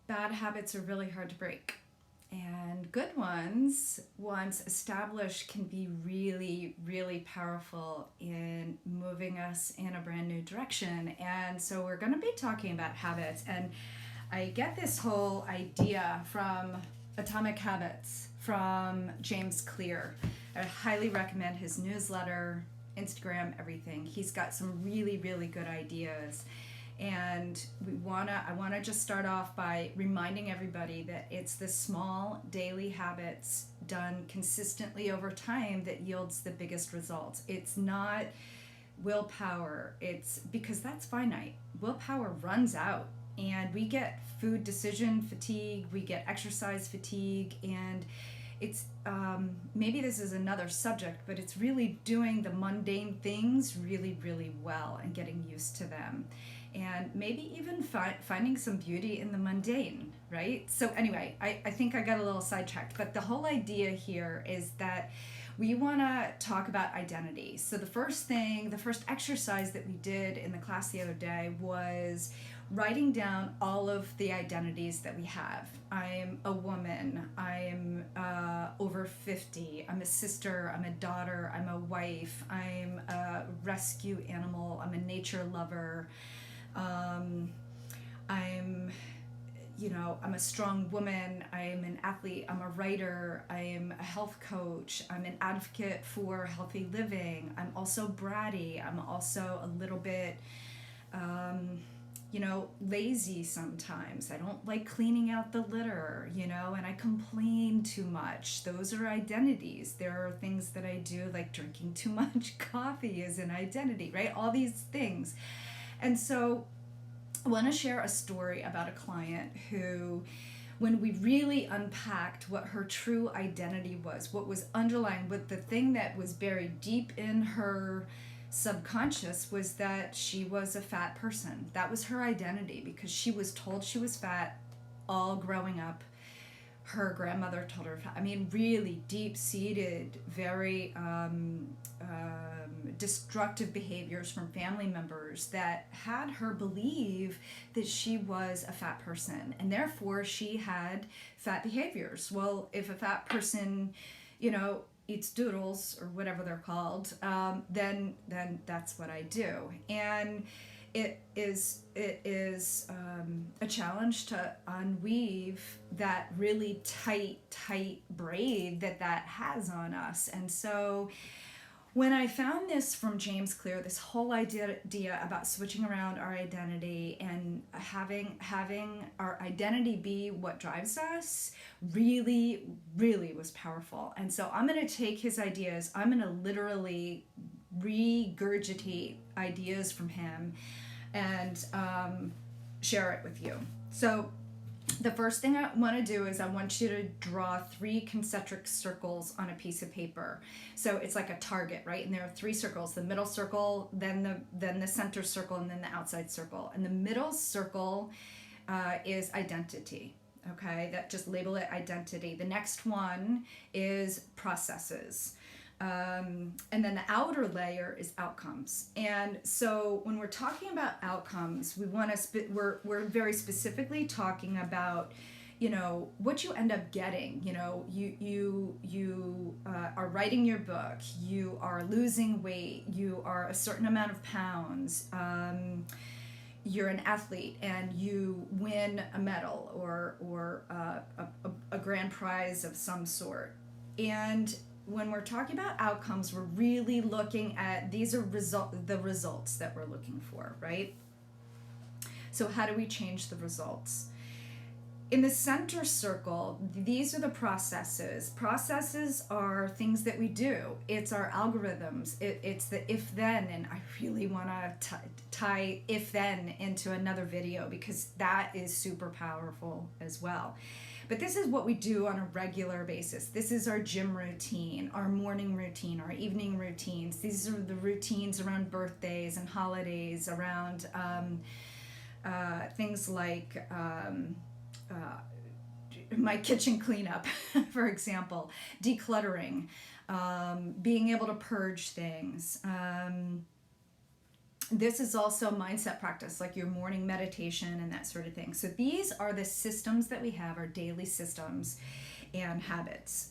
bad habits are really hard to break. And good ones, once established, can be really, really powerful in moving us in a brand new direction. And so we're going to be talking about habits. And I get this whole idea from Atomic Habits from James Clear. I highly recommend his newsletter, Instagram, everything. He's got some really, really good ideas. And I wanna just start off by reminding everybody that it's the small daily habits done consistently over time that yields the biggest results. It's not willpower. It's because that's finite. Willpower runs out, and we get food decision fatigue, we get exercise fatigue, and it's maybe this is another subject, but it's really doing the mundane things really, really well and getting used to them. And maybe even finding some beauty in the mundane, right? So anyway, I think I got a little sidetracked, but the whole idea here is that we want to talk about identity. So the first exercise that we did in the class the other day was writing down all of the identities that we have. I'm a woman, I'm over 50, I'm a sister, I'm a daughter, I'm a wife, I'm a rescue animal, I'm a nature lover, I'm a strong woman, I'm an athlete, I'm a writer, I'm a health coach, I'm an advocate for healthy living, I'm also bratty, I'm also a little bit, lazy sometimes. I don't like cleaning out the litter, and I complain too much. Those are identities. There are things that I do, like drinking too much coffee is an identity, right? All these things. And so I want to share a story about a client who, when we really unpacked what her true identity was, what was underlying, what the thing that was buried deep in her subconscious was that she was a fat person. That was her identity because she was told she was fat all growing up. Her grandmother told her, really deep-seated, very destructive behaviors from family members that had her believe that she was a fat person, and therefore she had fat behaviors. Well, if a fat person, eats doodles or whatever they're called, then that's what I do. And it is a challenge to unweave that really tight braid that has on us. And so when I found this from James Clear, this whole idea about switching around our identity and having our identity be what drives us really, really was powerful. And so I'm going to take his ideas, I'm going to literally regurgitate ideas from him and share it with you. So the first thing I want to do is I want you to draw 3 concentric circles on a piece of paper. So it's like a target, right? And there are 3 circles: the middle circle, then the center circle, and then the outside circle. And the middle circle is identity. Okay, that just label it identity. The next one is processes. And then the outer layer is outcomes. And so when we're talking about outcomes, we want to we're very specifically talking about, what you end up getting. You are writing your book, you are losing weight, you are a certain amount of pounds, you're an athlete and you win a medal or a grand prize of some sort. And when we're talking about outcomes, we're really looking at these are the results that we're looking for, right? So how do we change the results? In the center circle, these are the processes. Processes are things that we do. It's our algorithms. It's the if-then, and I really want to tie if-then into another video because that is super powerful as well. But this is what we do on a regular basis. This is our gym routine, our morning routine, our evening routines. These are the routines around birthdays and holidays, around things like my kitchen cleanup, for example, decluttering, being able to purge things, This is also mindset practice, like your morning meditation and that sort of thing. So these are the systems that we have, our daily systems and habits.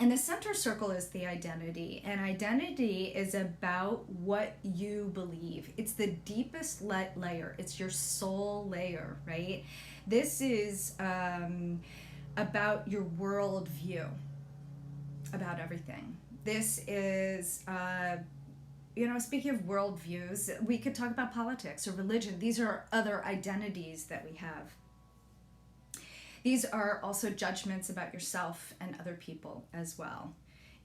And the center circle is the identity. And identity is about what you believe. It's the deepest layer. It's your soul layer, right? This is about your worldview, about everything. This is, speaking of worldviews, we could talk about politics or religion. These are other identities that we have. These are also judgments about yourself and other people as well.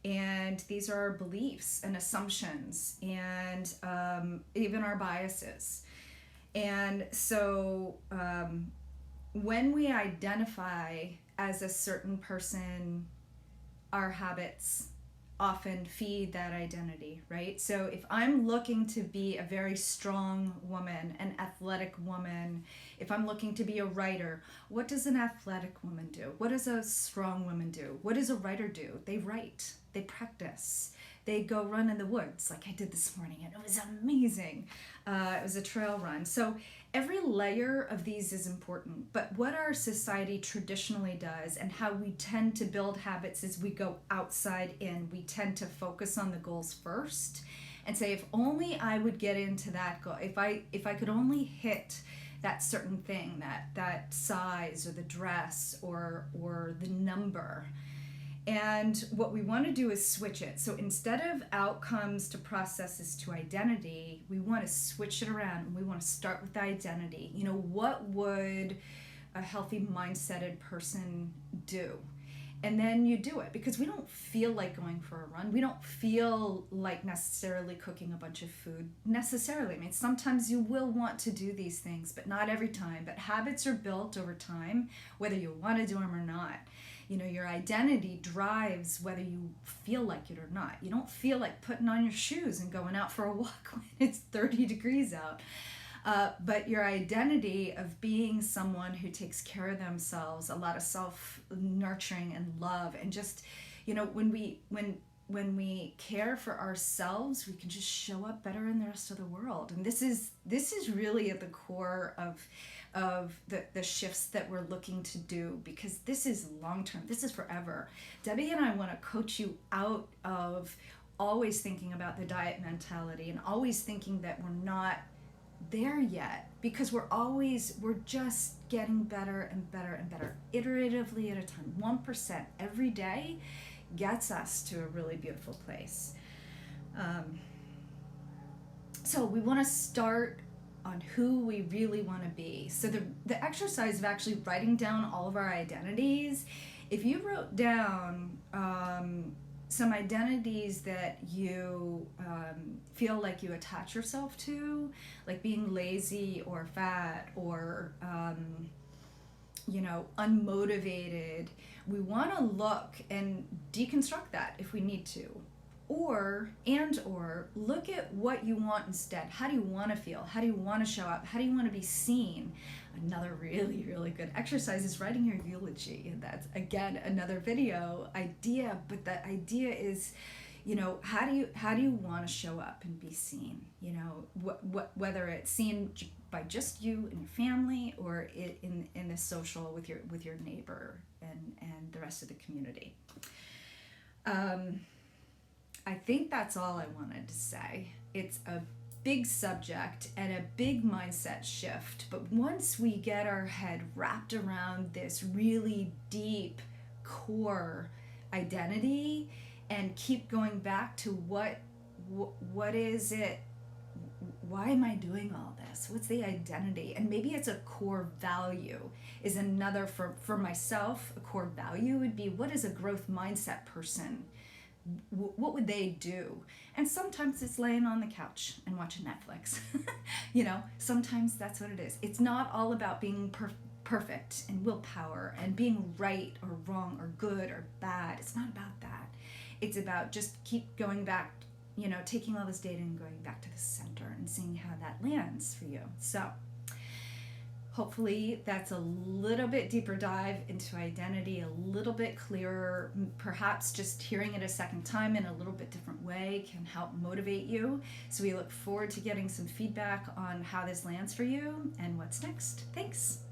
And these are our beliefs and assumptions and even our biases. And so when we identify as a certain person, our habits often feed that identity, right? So if I'm looking to be a very strong woman, an athletic woman, if I'm looking to be a writer, what does an athletic woman do? What does a strong woman do? What does a writer do? They write, they practice, they go run in the woods like I did this morning, and it was amazing. It was a trail run. So every layer of these is important, but what our society traditionally does and how we tend to build habits is we go outside in. We tend to focus on the goals first and say, if only I would get into that goal, if I could only hit that certain thing, that size or the dress or the number. And what we want to do is switch it. So instead of outcomes to processes to identity, we want to switch it around, and we want to start with the identity. What would a healthy mindseted person do? And then you do it, because we don't feel like going for a run. We don't feel like necessarily cooking a bunch of food necessarily. I mean, sometimes you will want to do these things, but not every time. But habits are built over time, whether you want to do them or not. Your identity drives whether you feel like it or not. You don't feel like putting on your shoes and going out for a walk when it's 30 degrees out. But your identity of being someone who takes care of themselves, a lot of self-nurturing and love, and just, when we care for ourselves, we can just show up better in the rest of the world. And this is really at the core of the shifts that we're looking to do, because this is long-term, this is forever. Debbie and I want to coach you out of always thinking about the diet mentality and always thinking that we're not there yet, because we're just getting better and better and better, iteratively at a time. 1% every day gets us to a really beautiful place. So we want to start on who we really want to be. So the exercise of actually writing down all of our identities, if you wrote down some identities that you feel like you attach yourself to, like being lazy or fat or unmotivated, we want to look and deconstruct that if we need to. Or look at what you want instead. How do you want to feel? How do you want to show up? How do you want to be seen? Another really, really good exercise is writing your eulogy. And that's, again, another video idea. But the idea is, how do you want to show up and be seen? Whether it's seen by just you and your family, or in the social with your neighbor and the rest of the community. I think that's all I wanted to say. It's a big subject and a big mindset shift, but once we get our head wrapped around this really deep core identity and keep going back to what is it, why am I doing all this? What's the identity? And maybe it's a core value is another. For myself, a core value would be, what is a growth mindset person? What would they do? And sometimes it's laying on the couch and watching Netflix. Sometimes that's what it is. It's not all about being perfect and willpower and being right or wrong or good or bad. It's not about that. It's about just keep going back, taking all this data and going back to the center and seeing how that lands for you. So Hopefully that's a little bit deeper dive into identity, a little bit clearer. Perhaps just hearing it a second time in a little bit different way can help motivate you. So we look forward to getting some feedback on how this lands for you and what's next. Thanks.